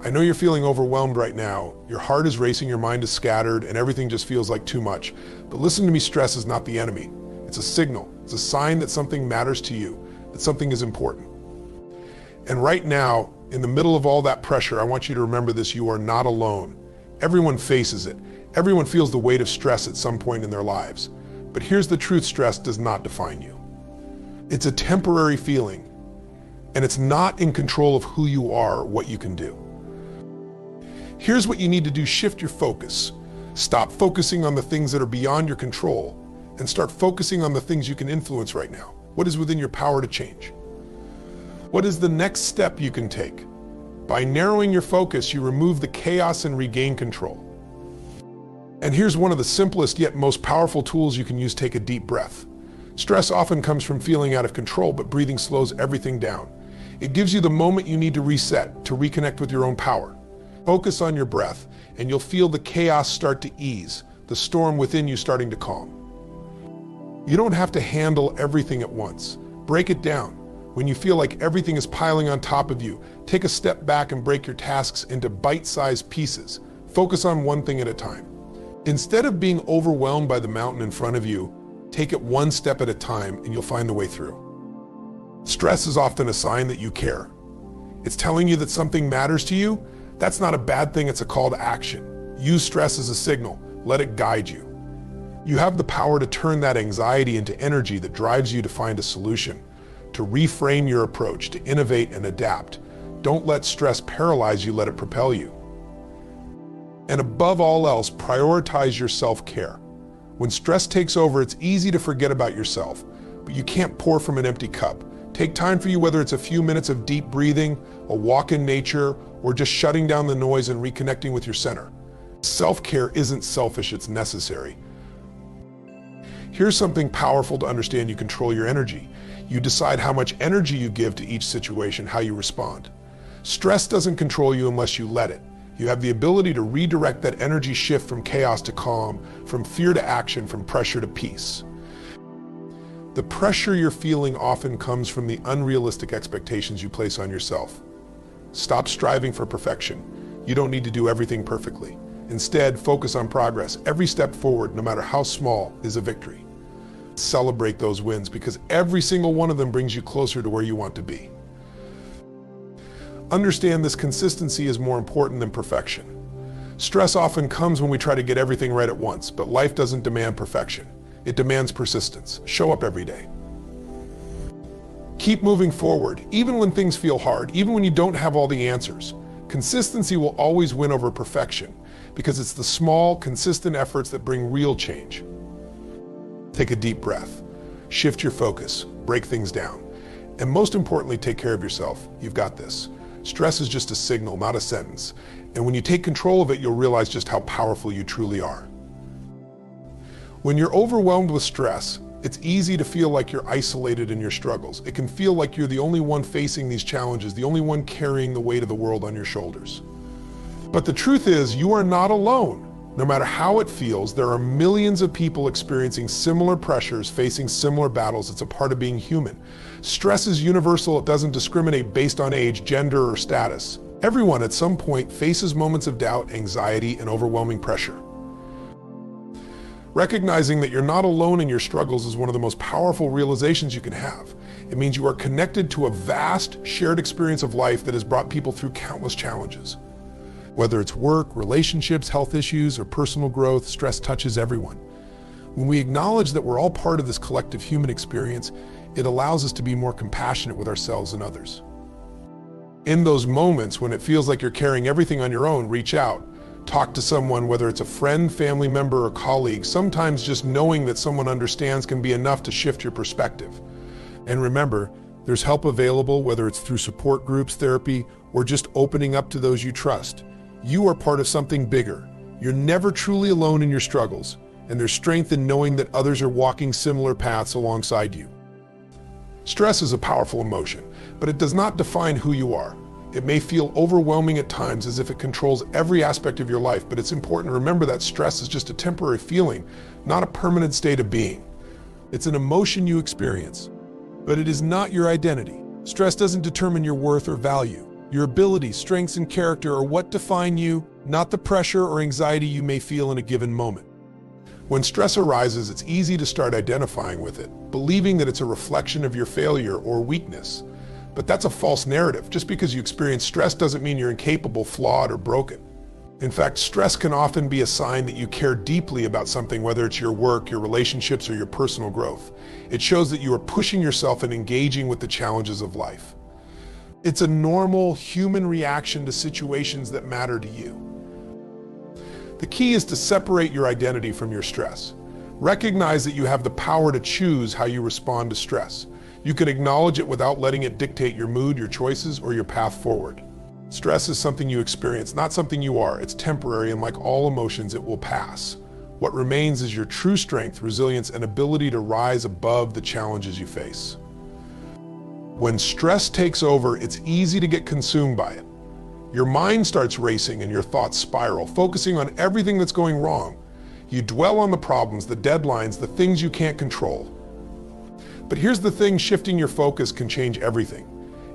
I know you're feeling overwhelmed right now. Your heart is racing, your mind is scattered, and everything just feels like too much. But listen to me, stress is not the enemy. It's a signal. It's a sign that something matters to you, that something is important. And right now, in the middle of all that pressure, I want you to remember this: you are not alone. Everyone faces it. Everyone feels the weight of stress at some point in their lives. But here's the truth: stress does not define you. It's a temporary feeling, and it's not in control of who you are or what you can do. Here's what you need to do: shift your focus. Stop focusing on the things that are beyond your control and start focusing on the things you can influence right now. What is within your power to change? What is the next step you can take? By narrowing your focus, you remove the chaos and regain control. And here's one of the simplest yet most powerful tools you can use: take a deep breath. Stress often comes from feeling out of control, but breathing slows everything down. It gives you the moment you need to reset, to reconnect with your own power. Focus on your breath, and you'll feel the chaos start to ease, the storm within you starting to calm. You don't have to handle everything at once. Break it down. When you feel like everything is piling on top of you, take a step back and break your tasks into bite-sized pieces. Focus on one thing at a time. Instead of being overwhelmed by the mountain in front of you, take it one step at a time and you'll find the way through. Stress is often a sign that you care. It's telling you that something matters to you. That's not a bad thing, it's a call to action. Use stress as a signal. Let it guide you. You have the power to turn that anxiety into energy that drives you to find a solution, to reframe your approach, to innovate and adapt. Don't let stress paralyze you, let it propel you. And above all else, prioritize your self-care. When stress takes over, it's easy to forget about yourself, but you can't pour from an empty cup. Take time for you, whether it's a few minutes of deep breathing, a walk in nature, or just shutting down the noise and reconnecting with your center. Self-care isn't selfish, it's necessary. Here's something powerful to understand: you control your energy. You decide how much energy you give to each situation, how you respond. Stress doesn't control you unless you let it. You have the ability to redirect that energy shift from chaos to calm, from fear to action, from pressure to peace. The pressure you're feeling often comes from the unrealistic expectations you place on yourself. Stop striving for perfection. You don't need to do everything perfectly. Instead, focus on progress. Every step forward, no matter how small, is a victory. Celebrate those wins, because every single one of them brings you closer to where you want to be. Understand this: consistency is more important than perfection. Stress often comes when we try to get everything right at once, but life doesn't demand perfection. It demands persistence. Show up every day. Keep moving forward, even when things feel hard, even when you don't have all the answers. Consistency will always win over perfection, because it's the small, consistent efforts that bring real change. Take a deep breath. Shift your focus. Break things down. And most importantly, take care of yourself. You've got this. Stress is just a signal, not a sentence. And when you take control of it, you'll realize just how powerful you truly are. When you're overwhelmed with stress, it's easy to feel like you're isolated in your struggles. It can feel like you're the only one facing these challenges, the only one carrying the weight of the world on your shoulders. But the truth is, you are not alone. No matter how it feels, there are millions of people experiencing similar pressures, facing similar battles. It's a part of being human. Stress is universal. It doesn't discriminate based on age, gender, or status. Everyone at some point faces moments of doubt, anxiety, and overwhelming pressure. Recognizing that you're not alone in your struggles is one of the most powerful realizations you can have. It means you are connected to a vast, shared experience of life that has brought people through countless challenges. Whether it's work, relationships, health issues, or personal growth, stress touches everyone. When we acknowledge that we're all part of this collective human experience, it allows us to be more compassionate with ourselves and others. In those moments when it feels like you're carrying everything on your own, reach out. Talk to someone, whether it's a friend, family member, or colleague. Sometimes just knowing that someone understands can be enough to shift your perspective. And remember, there's help available, whether it's through support groups, therapy, or just opening up to those you trust. You are part of something bigger. You're never truly alone in your struggles, and there's strength in knowing that others are walking similar paths alongside you. Stress is a powerful emotion, but it does not define who you are. It may feel overwhelming at times, as if it controls every aspect of your life, but it's important to remember that stress is just a temporary feeling, not a permanent state of being. It's an emotion you experience, but it is not your identity. Stress doesn't determine your worth or value. Your abilities, strengths, and character are what define you, not the pressure or anxiety you may feel in a given moment. When stress arises, it's easy to start identifying with it, believing that it's a reflection of your failure or weakness. But that's a false narrative. Just because you experience stress doesn't mean you're incapable, flawed, or broken. In fact, stress can often be a sign that you care deeply about something, whether it's your work, your relationships, or your personal growth. It shows that you are pushing yourself and engaging with the challenges of life. It's a normal human reaction to situations that matter to you. The key is to separate your identity from your stress. Recognize that you have the power to choose how you respond to stress. You can acknowledge it without letting it dictate your mood, your choices, or your path forward. Stress is something you experience, not something you are. It's temporary, and like all emotions, it will pass. What remains is your true strength, resilience, and ability to rise above the challenges you face. When stress takes over, it's easy to get consumed by it. Your mind starts racing and your thoughts spiral, focusing on everything that's going wrong. You dwell on the problems, the deadlines, the things you can't control. But here's the thing, shifting your focus can change everything.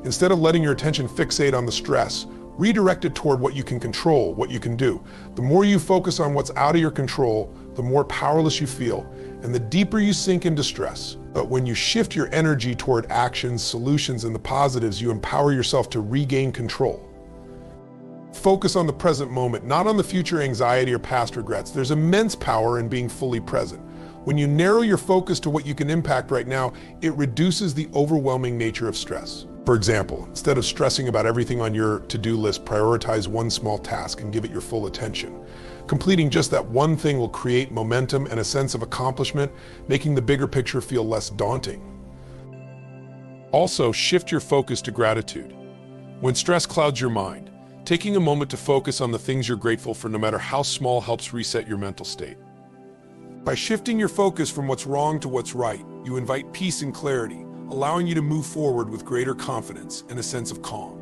Instead of letting your attention fixate on the stress, redirect it toward what you can control, what you can do. The more you focus on what's out of your control, the more powerless you feel, and the deeper you sink into stress. But when you shift your energy toward actions, solutions, and the positives, you empower yourself to regain control. Focus on the present moment, not on the future anxiety or past regrets. There's immense power in being fully present. When you narrow your focus to what you can impact right now, it reduces the overwhelming nature of stress. For example, instead of stressing about everything on your to-do list, prioritize one small task and give it your full attention. Completing just that one thing will create momentum and a sense of accomplishment, making the bigger picture feel less daunting. Also, shift your focus to gratitude. When stress clouds your mind, taking a moment to focus on the things you're grateful for, no matter how small, helps reset your mental state. By shifting your focus from what's wrong to what's right, you invite peace and clarity, allowing you to move forward with greater confidence and a sense of calm.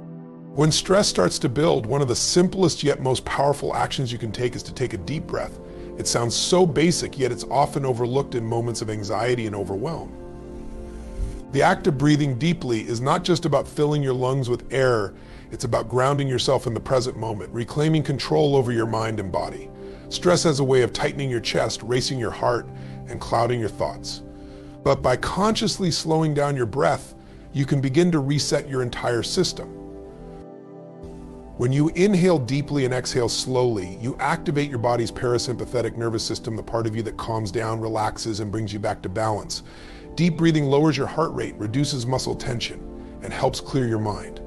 When stress starts to build, one of the simplest yet most powerful actions you can take is to take a deep breath. It sounds so basic, yet it's often overlooked in moments of anxiety and overwhelm. The act of breathing deeply is not just about filling your lungs with air, it's about grounding yourself in the present moment, reclaiming control over your mind and body. Stress has a way of tightening your chest, racing your heart, and clouding your thoughts. But by consciously slowing down your breath, you can begin to reset your entire system. When you inhale deeply and exhale slowly, you activate your body's parasympathetic nervous system, the part of you that calms down, relaxes, and brings you back to balance. Deep breathing lowers your heart rate, reduces muscle tension, and helps clear your mind.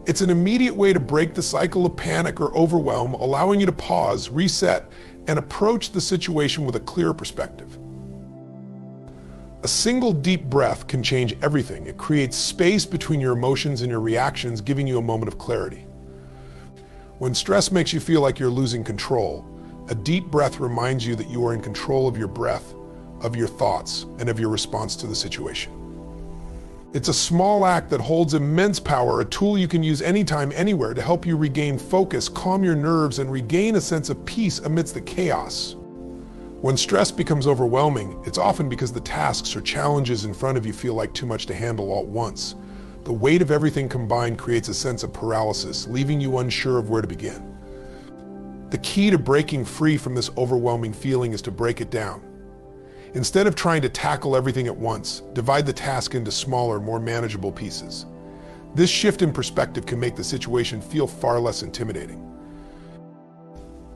It's an immediate way to break the cycle of panic or overwhelm, allowing you to pause, reset, and approach the situation with a clearer perspective. A single deep breath can change everything. It creates space between your emotions and your reactions, giving you a moment of clarity. When stress makes you feel like you're losing control, a deep breath reminds you that you are in control of your breath, of your thoughts, and of your response to the situation. It's a small act that holds immense power, a tool you can use anytime, anywhere to help you regain focus, calm your nerves, and regain a sense of peace amidst the chaos. When stress becomes overwhelming, it's often because the tasks or challenges in front of you feel like too much to handle all at once. The weight of everything combined creates a sense of paralysis, leaving you unsure of where to begin. The key to breaking free from this overwhelming feeling is to break it down. Instead of trying to tackle everything at once, divide the task into smaller, more manageable pieces. This shift in perspective can make the situation feel far less intimidating.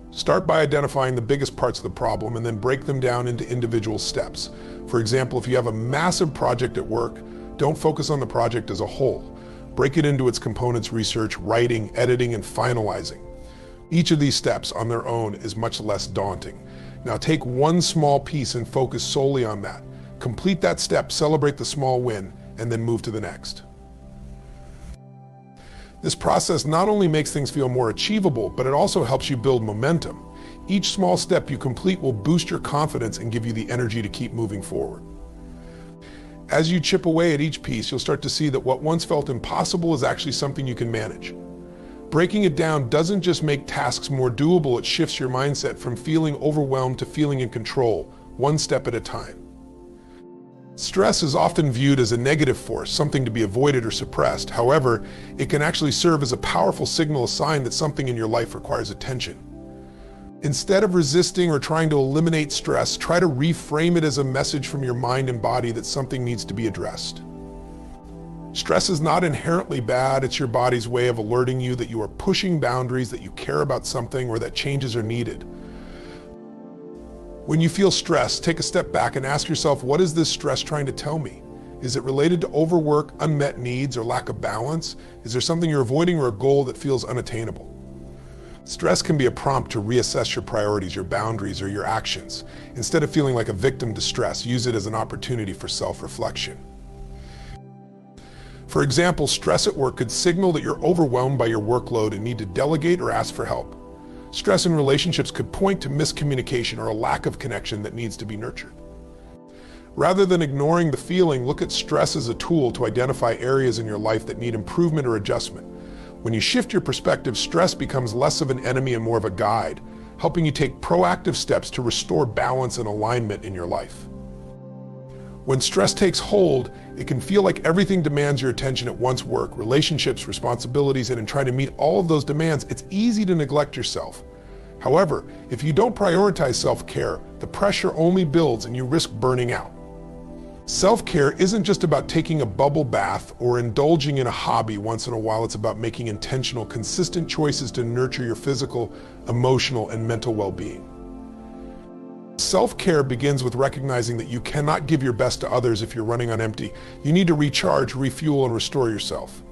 Start by identifying the biggest parts of the problem and then break them down into individual steps. For example, if you have a massive project at work, don't focus on the project as a whole. Break it into its components: research, writing, editing, and finalizing. Each of these steps on their own is much less daunting. Now take one small piece and focus solely on that. Complete that step, celebrate the small win, and then move to the next. This process not only makes things feel more achievable, but it also helps you build momentum. Each small step you complete will boost your confidence and give you the energy to keep moving forward. As you chip away at each piece, you'll start to see that what once felt impossible is actually something you can manage. Breaking it down doesn't just make tasks more doable, it shifts your mindset from feeling overwhelmed to feeling in control, one step at a time. Stress is often viewed as a negative force, something to be avoided or suppressed. However, it can actually serve as a powerful signal, a sign that something in your life requires attention. Instead of resisting or trying to eliminate stress, try to reframe it as a message from your mind and body that something needs to be addressed. Stress is not inherently bad. It's your body's way of alerting you that you are pushing boundaries, that you care about something, or that changes are needed. When you feel stressed, take a step back and ask yourself, what is this stress trying to tell me? Is it related to overwork, unmet needs, or lack of balance? Is there something you're avoiding or a goal that feels unattainable? Stress can be a prompt to reassess your priorities, your boundaries, or your actions. Instead of feeling like a victim to stress, use it as an opportunity for self-reflection. For example, stress at work could signal that you're overwhelmed by your workload and need to delegate or ask for help. Stress in relationships could point to miscommunication or a lack of connection that needs to be nurtured. Rather than ignoring the feeling, look at stress as a tool to identify areas in your life that need improvement or adjustment. When you shift your perspective, stress becomes less of an enemy and more of a guide, helping you take proactive steps to restore balance and alignment in your life. When stress takes hold, it can feel like everything demands your attention at once: work, relationships, responsibilities, and in trying to meet all of those demands, it's easy to neglect yourself. However, if you don't prioritize self-care, the pressure only builds and you risk burning out. Self-care isn't just about taking a bubble bath or indulging in a hobby once in a while. It's about making intentional, consistent choices to nurture your physical, emotional, and mental well-being. Self-care begins with recognizing that you cannot give your best to others if you're running on empty. You need to recharge, refuel, and restore yourself.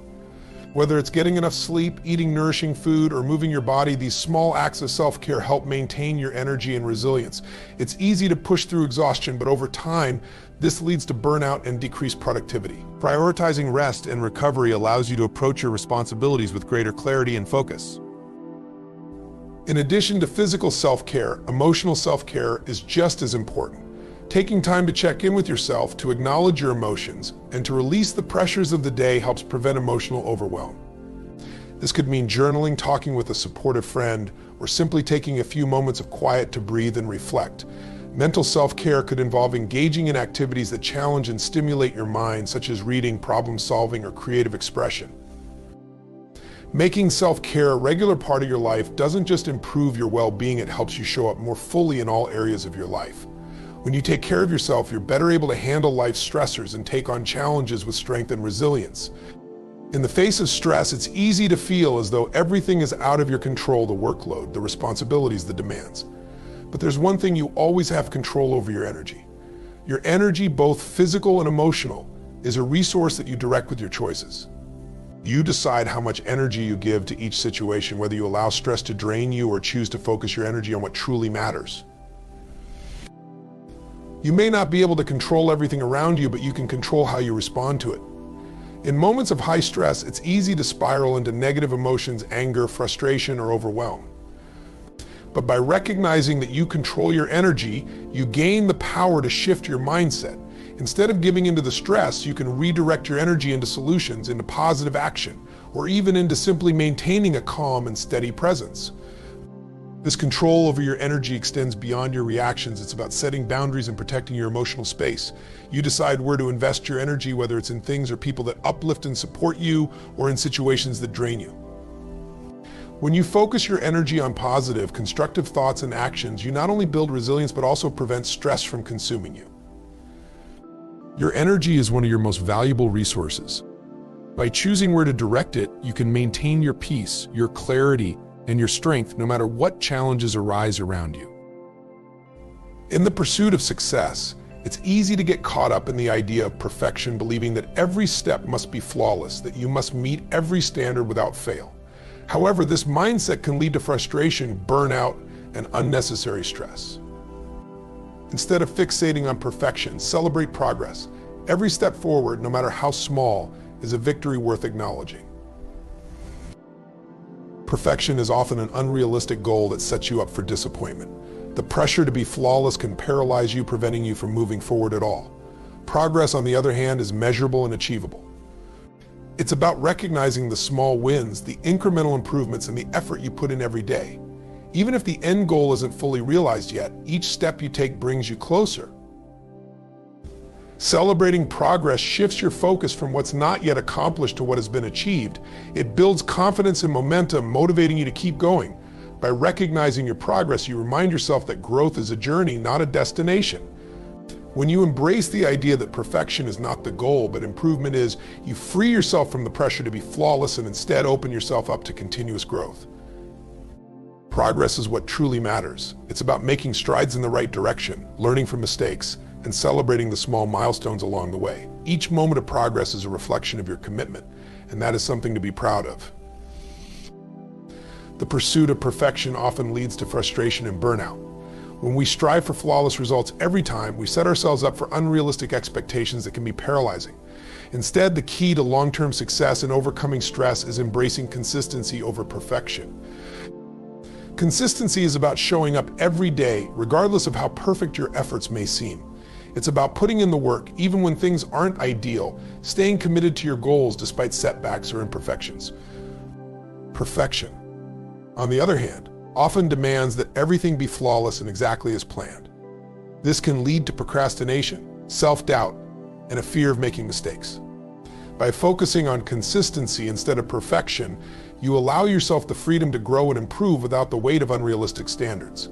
Whether it's getting enough sleep, eating nourishing food, or moving your body, these small acts of self-care help maintain your energy and resilience. It's easy to push through exhaustion, but over time, this leads to burnout and decreased productivity. Prioritizing rest and recovery allows you to approach your responsibilities with greater clarity and focus. In addition to physical self-care, emotional self-care is just as important. Taking time to check in with yourself, to acknowledge your emotions, and to release the pressures of the day helps prevent emotional overwhelm. This could mean journaling, talking with a supportive friend, or simply taking a few moments of quiet to breathe and reflect. Mental self-care could involve engaging in activities that challenge and stimulate your mind, such as reading, problem solving, or creative expression. Making self-care a regular part of your life doesn't just improve your well-being, it helps you show up more fully in all areas of your life. When you take care of yourself, you're better able to handle life's stressors and take on challenges with strength and resilience. In the face of stress, it's easy to feel as though everything is out of your control: the workload, the responsibilities, the demands. But there's one thing: you always have control over your energy. Your energy, both physical and emotional, is a resource that you direct with your choices. You decide how much energy you give to each situation, whether you allow stress to drain you or choose to focus your energy on what truly matters. You may not be able to control everything around you, but you can control how you respond to it. In moments of high stress, it's easy to spiral into negative emotions, anger, frustration, or overwhelm. But by recognizing that you control your energy, you gain the power to shift your mindset. Instead of giving into the stress, you can redirect your energy into solutions, into positive action, or even into simply maintaining a calm and steady presence. This control over your energy extends beyond your reactions. It's about setting boundaries and protecting your emotional space. You decide where to invest your energy, whether it's in things or people that uplift and support you, or in situations that drain you. When you focus your energy on positive, constructive thoughts and actions, you not only build resilience, but also prevent stress from consuming you. Your energy is one of your most valuable resources. By choosing where to direct it, you can maintain your peace, your clarity, and your strength no matter what challenges arise around you. In the pursuit of success, it's easy to get caught up in the idea of perfection, believing that every step must be flawless, that you must meet every standard without fail. However, this mindset can lead to frustration, burnout, and unnecessary stress. Instead of fixating on perfection, celebrate progress. Every step forward, no matter how small, is a victory worth acknowledging. Perfection is often an unrealistic goal that sets you up for disappointment. The pressure to be flawless can paralyze you, preventing you from moving forward at all. Progress, on the other hand, is measurable and achievable. It's about recognizing the small wins, the incremental improvements, and the effort you put in every day. Even if the end goal isn't fully realized yet, each step you take brings you closer. Celebrating progress shifts your focus from what's not yet accomplished to what has been achieved. It builds confidence and momentum, motivating you to keep going. By recognizing your progress, you remind yourself that growth is a journey, not a destination. When you embrace the idea that perfection is not the goal, but improvement is, you free yourself from the pressure to be flawless and instead open yourself up to continuous growth. Progress is what truly matters. It's about making strides in the right direction, learning from mistakes, and celebrating the small milestones along the way. Each moment of progress is a reflection of your commitment, and that is something to be proud of. The pursuit of perfection often leads to frustration and burnout. When we strive for flawless results every time, we set ourselves up for unrealistic expectations that can be paralyzing. Instead, the key to long-term success and overcoming stress is embracing consistency over perfection. Consistency is about showing up every day, regardless of how perfect your efforts may seem. It's about putting in the work, even when things aren't ideal, staying committed to your goals despite setbacks or imperfections. Perfection, on the other hand, often demands that everything be flawless and exactly as planned. This can lead to procrastination, self-doubt, and a fear of making mistakes. By focusing on consistency instead of perfection, you allow yourself the freedom to grow and improve without the weight of unrealistic standards.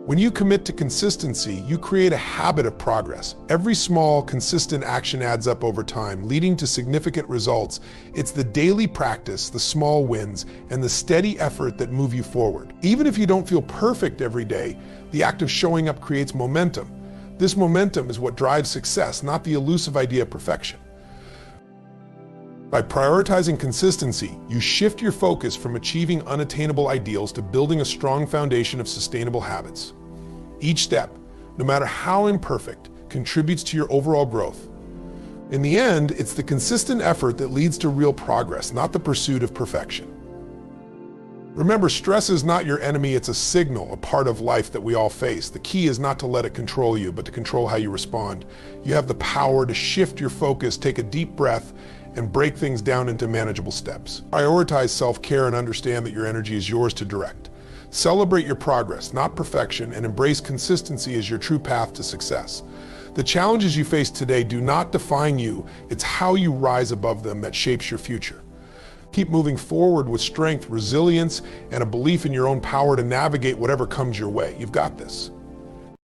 When you commit to consistency, you create a habit of progress. Every small, consistent action adds up over time, leading to significant results. It's the daily practice, the small wins, and the steady effort that move you forward. Even if you don't feel perfect every day, the act of showing up creates momentum. This momentum is what drives success, not the elusive idea of perfection. By prioritizing consistency, you shift your focus from achieving unattainable ideals to building a strong foundation of sustainable habits. Each step, no matter how imperfect, contributes to your overall growth. In the end, it's the consistent effort that leads to real progress, not the pursuit of perfection. Remember, stress is not your enemy, it's a signal, a part of life that we all face. The key is not to let it control you, but to control how you respond. You have the power to shift your focus, take a deep breath, and break things down into manageable steps. Prioritize self-care and understand that your energy is yours to direct. Celebrate your progress, not perfection, and embrace consistency as your true path to success. The challenges you face today do not define you. It's how you rise above them that shapes your future. Keep moving forward with strength, resilience, and a belief in your own power to navigate whatever comes your way. You've got this.